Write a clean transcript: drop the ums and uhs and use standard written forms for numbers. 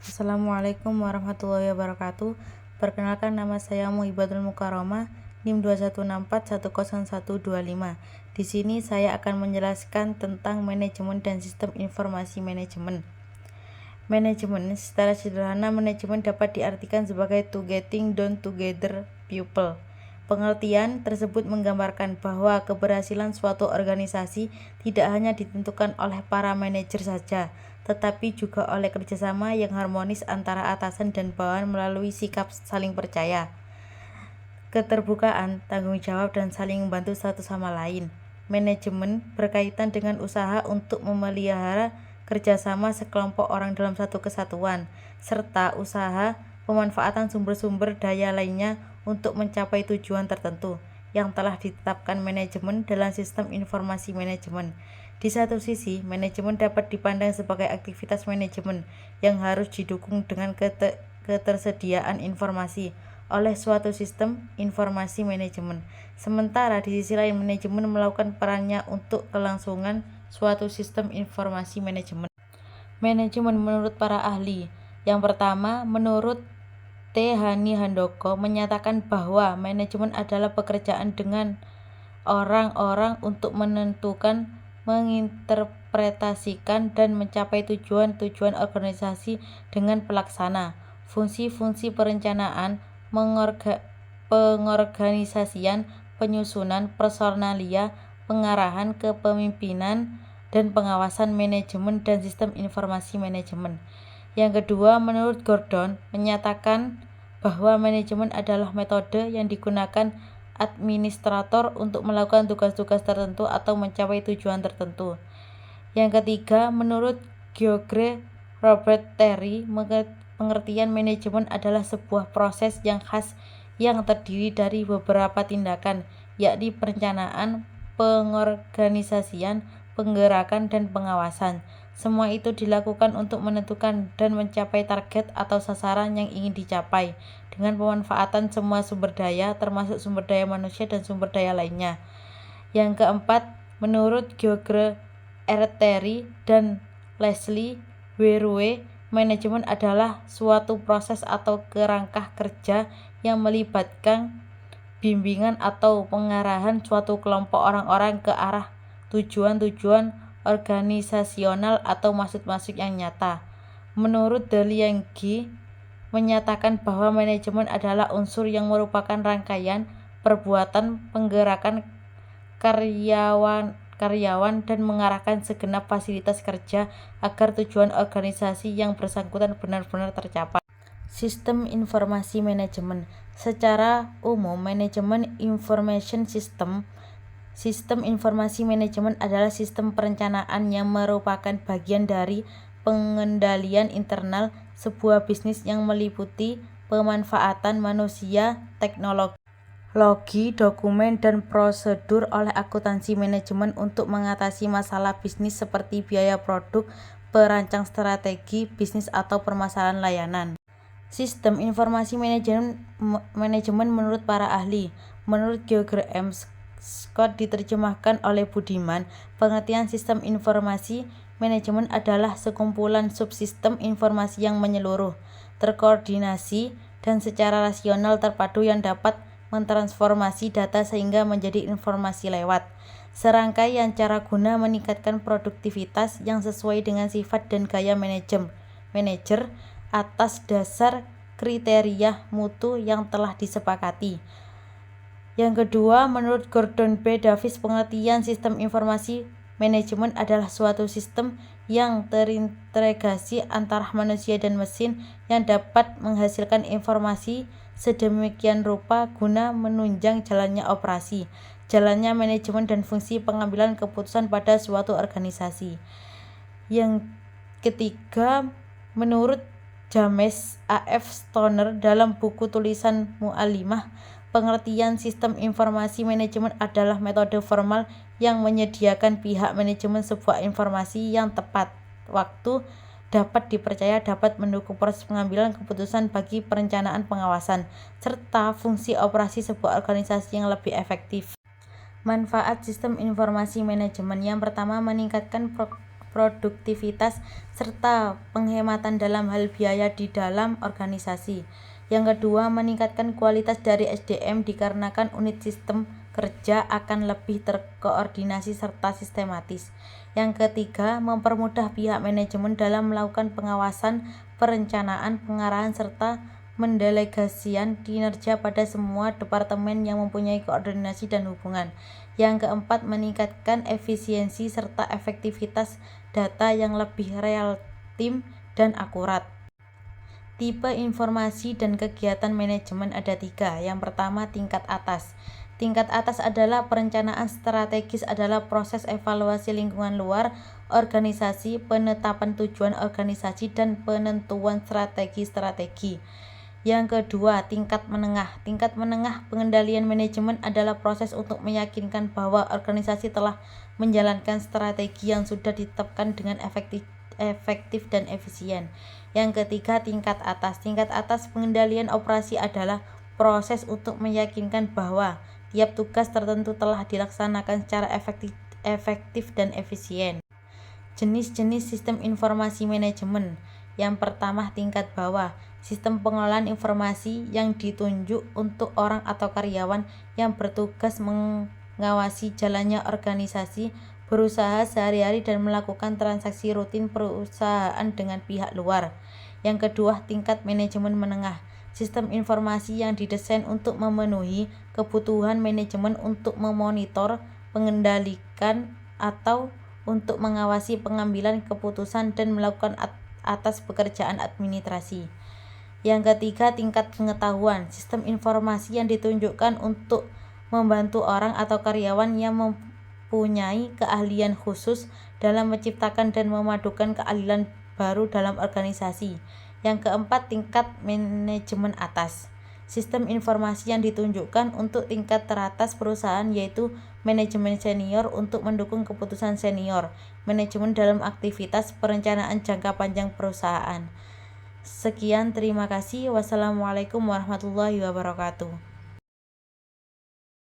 Assalamualaikum warahmatullahi wabarakatuh. Perkenalkan, nama saya Muhibatul Mukarramah, NIM 216410125. Di sini saya akan menjelaskan tentang manajemen dan sistem informasi manajemen. Manajemen, secara sederhana, manajemen dapat diartikan sebagai to getting done together people. Pengertian tersebut menggambarkan bahwa keberhasilan suatu organisasi tidak hanya ditentukan oleh para manajer saja, tetapi juga oleh kerjasama yang harmonis antara atasan dan bawahan melalui sikap saling percaya, keterbukaan, tanggung jawab, dan saling membantu satu sama lain. Manajemen berkaitan dengan usaha untuk memelihara kerjasama sekelompok orang dalam satu kesatuan, serta usaha pemanfaatan sumber-sumber daya lainnya untuk mencapai tujuan tertentu yang telah ditetapkan manajemen dalam sistem informasi manajemen. Di satu sisi, manajemen dapat dipandang sebagai aktivitas manajemen yang harus didukung dengan ketersediaan informasi oleh suatu sistem informasi manajemen. Sementara di sisi lain, manajemen melakukan perannya untuk kelangsungan suatu sistem informasi manajemen. Manajemen menurut para ahli. Yang pertama, menurut T. Hani Handoko menyatakan bahwa manajemen adalah pekerjaan dengan orang-orang untuk menentukan, menginterpretasikan, dan mencapai tujuan-tujuan organisasi dengan pelaksana. Fungsi-fungsi perencanaan, pengorganisasian, penyusunan, personalia, pengarahan, kepemimpinan, dan pengawasan manajemen dan sistem informasi manajemen. Yang kedua, menurut Gordon menyatakan bahwa manajemen adalah metode yang digunakan administrator untuk melakukan tugas-tugas tertentu atau mencapai tujuan tertentu. Yang ketiga, menurut George Robert Terry, pengertian manajemen adalah sebuah proses yang khas yang terdiri dari beberapa tindakan, yakni perencanaan, pengorganisasian, penggerakan, dan pengawasan. Semua itu dilakukan untuk menentukan dan mencapai target atau sasaran yang ingin dicapai dengan pemanfaatan semua sumber daya, termasuk sumber daya manusia dan sumber daya lainnya. Yang keempat, menurut George R. Terry dan Leslie W. Rowe, manajemen adalah suatu proses atau kerangka kerja yang melibatkan bimbingan atau pengarahan suatu kelompok orang-orang ke arah tujuan-tujuan organisasional atau maksud-maksud yang nyata. Menurut Delienggi menyatakan bahwa manajemen adalah unsur yang merupakan rangkaian perbuatan penggerakan karyawan dan mengarahkan segenap fasilitas kerja agar tujuan organisasi yang bersangkutan benar-benar tercapai. Sistem informasi manajemen. Secara umum, manajemen information system, sistem informasi manajemen adalah sistem perencanaan yang merupakan bagian dari pengendalian internal sebuah bisnis yang meliputi pemanfaatan manusia, teknologi, dokumen, dan prosedur oleh akuntansi manajemen untuk mengatasi masalah bisnis seperti biaya produk, perancang strategi bisnis, atau permasalahan layanan. Sistem informasi manajemen menurut para ahli. Menurut George M. Scott diterjemahkan oleh Budiman, pengertian sistem informasi manajemen adalah sekumpulan subsistem informasi yang menyeluruh, terkoordinasi, dan secara rasional terpadu yang dapat mentransformasi data sehingga menjadi informasi lewat serangkaian cara guna meningkatkan produktivitas yang sesuai dengan sifat dan gaya manajer atas dasar kriteria mutu yang telah disepakati. Yang kedua, menurut Gordon B. Davis, pengertian sistem informasi manajemen adalah suatu sistem yang terintegrasi antara manusia dan mesin yang dapat menghasilkan informasi sedemikian rupa guna menunjang jalannya operasi, jalannya manajemen, dan fungsi pengambilan keputusan pada suatu organisasi. Yang ketiga, menurut James A. F. Stoner dalam buku tulisan Mu'allimah, pengertian sistem informasi manajemen adalah metode formal yang menyediakan pihak manajemen sebuah informasi yang tepat waktu, dapat dipercaya, dapat mendukung proses pengambilan keputusan bagi perencanaan pengawasan, serta fungsi operasi sebuah organisasi yang lebih efektif. Manfaat sistem informasi manajemen. Yang pertama, meningkatkan produktivitas, serta penghematan dalam hal biaya di dalam organisasi. Yang kedua, meningkatkan kualitas dari SDM dikarenakan unit sistem kerja akan lebih terkoordinasi serta sistematis. Yang ketiga, mempermudah pihak manajemen dalam melakukan pengawasan, perencanaan, pengarahan, serta mendelegasikan kinerja pada semua departemen yang mempunyai koordinasi dan hubungan. Yang keempat, meningkatkan efisiensi serta efektivitas data yang lebih real time dan akurat. Tipe informasi dan kegiatan manajemen ada 3. Yang pertama, tingkat atas. Tingkat atas adalah perencanaan strategis, adalah proses evaluasi lingkungan luar organisasi, penetapan tujuan organisasi, dan penentuan strategi-strategi. Yang kedua, tingkat menengah. Tingkat menengah pengendalian manajemen adalah proses untuk meyakinkan bahwa organisasi telah menjalankan strategi yang sudah ditetapkan dengan efektif dan efisien. Yang ketiga, tingkat atas. Tingkat atas pengendalian operasi adalah proses untuk meyakinkan bahwa tiap tugas tertentu telah dilaksanakan secara efektif dan efisien. Jenis-jenis sistem informasi manajemen. Yang pertama, tingkat bawah. Sistem pengelolaan informasi yang ditunjuk untuk orang atau karyawan yang bertugas mengawasi jalannya organisasi, berusaha sehari-hari dan melakukan transaksi rutin perusahaan dengan pihak luar. Yang kedua, tingkat manajemen menengah. Sistem informasi yang didesain untuk memenuhi kebutuhan manajemen untuk memonitor, mengendalikan, atau untuk mengawasi pengambilan keputusan dan melakukan atas pekerjaan administrasi. Yang ketiga, tingkat pengetahuan. Sistem informasi yang ditunjukkan untuk membantu orang atau karyawan yang mempunyai keahlian khusus dalam menciptakan dan memadukan keahlian baru dalam organisasi. Yang keempat, tingkat manajemen atas. Sistem informasi yang ditunjukkan untuk tingkat teratas perusahaan, yaitu manajemen senior untuk mendukung keputusan senior, manajemen dalam aktivitas perencanaan jangka panjang perusahaan. Sekian, terima kasih. Wassalamualaikum warahmatullahi wabarakatuh.